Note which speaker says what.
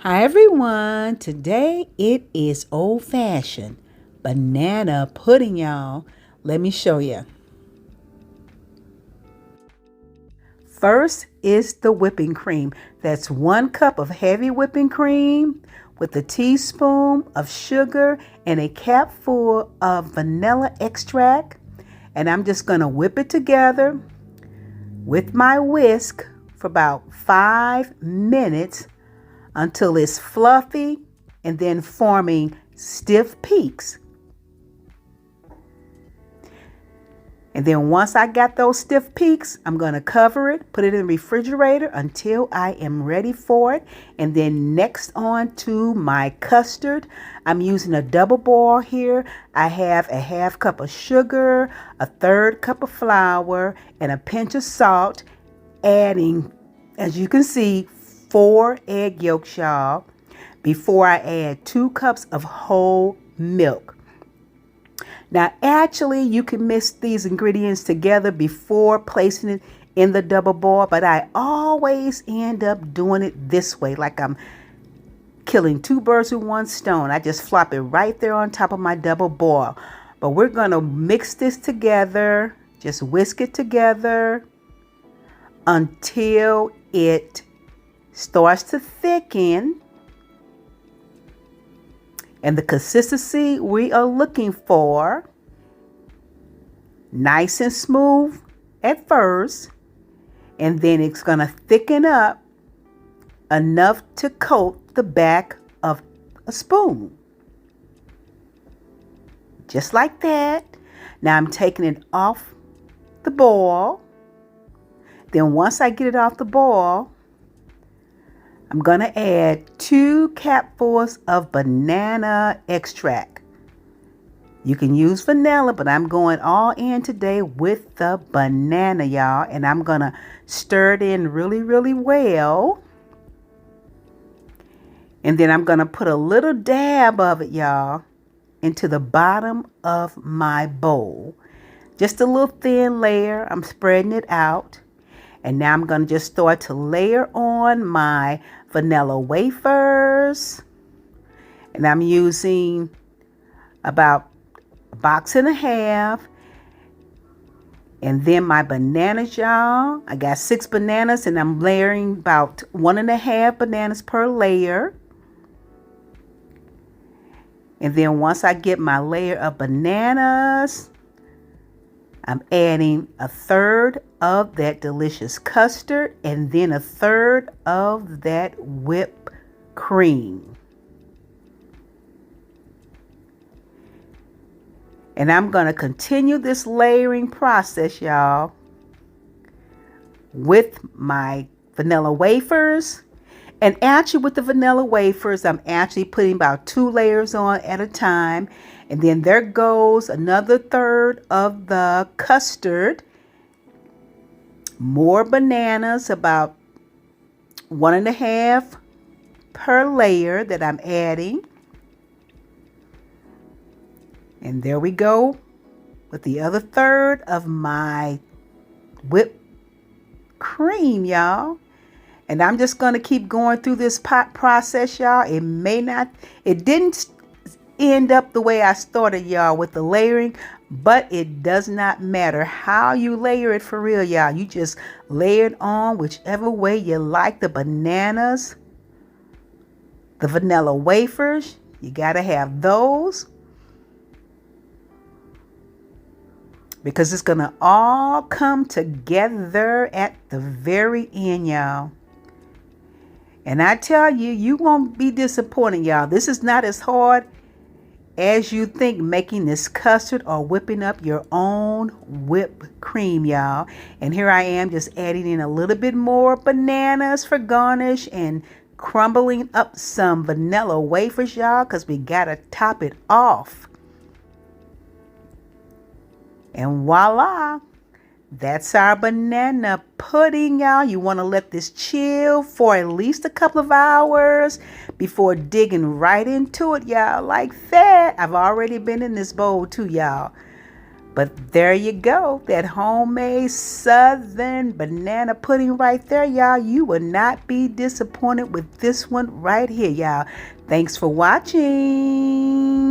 Speaker 1: Hi everyone, today it is old-fashioned banana pudding, y'all. Let me show you. First is the whipping cream. That's 1 cup of heavy whipping cream with a teaspoon of sugar and a capful of vanilla extract. And I'm just going to whip it together with my whisk for about 5 minutes until it's fluffy and then forming stiff peaks. And then once I got those stiff peaks, I'm going to cover it, put it in the refrigerator until I am ready for it. And then next on to my custard. I'm using a double boil here. I have a 1/2 cup of sugar, a 1/3 cup of flour, and a pinch of salt, adding, as you can see, 4 egg yolks, y'all, before I add 2 cups of whole milk. Now, actually, you can mix these ingredients together before placing it in the double boil, but I always end up doing it this way, like I'm killing 2 birds with 1 stone. I just flop it right there on top of my double boil. But we're going to mix this together, just whisk it together until it starts to thicken. And the consistency we are looking for, nice and smooth at first, and then it's going to thicken up enough to coat the back of a spoon. Just like that. Now I'm taking it off the boil. Then once I get it off the boil, I'm going to add 2 capfuls of banana extract. You can use vanilla, but I'm going all in today with the banana, y'all. And I'm going to stir it in really, really well. And then I'm going to put a little dab of it, y'all, into the bottom of my bowl. Just a little thin layer. I'm spreading it out. And now I'm going to just start to layer on my vanilla wafers. And I'm using about 1.5 boxes. And then my bananas, y'all. I got 6 bananas and I'm layering about 1.5 bananas per layer. And then once I get my layer of bananas, I'm adding 1/3 of that delicious custard and then 1/3 of that whipped cream. And I'm going to continue this layering process, y'all, with my vanilla wafers. And actually with the vanilla wafers, I'm actually putting about 2 layers on at a time. And then there goes another 1/3 of the custard. More bananas, about 1.5 per layer that I'm adding. And there we go with the other 1/3 of my whipped cream, y'all. And I'm just going to keep going through this process, y'all. It didn't end up the way I started, y'all, with the layering, but it does not matter how you layer it for real, y'all. You just layer it on whichever way you like. The bananas, the vanilla wafers, you got to have those because it's going to all come together at the very end, y'all. And I tell you, you won't be disappointed, y'all. This is not as hard as you think, making this custard or whipping up your own whipped cream, y'all. And here I am just adding in a little bit more bananas for garnish and crumbling up some vanilla wafers, y'all, because we got to top it off. And voila, that's our banana pudding, y'all. You want to let this chill for at least a couple of hours before digging right into it, y'all, like that. I've already been in this bowl too, y'all. But there you go, that homemade Southern banana pudding right there, y'all. You will not be disappointed with this one right here, y'all. Thanks for watching.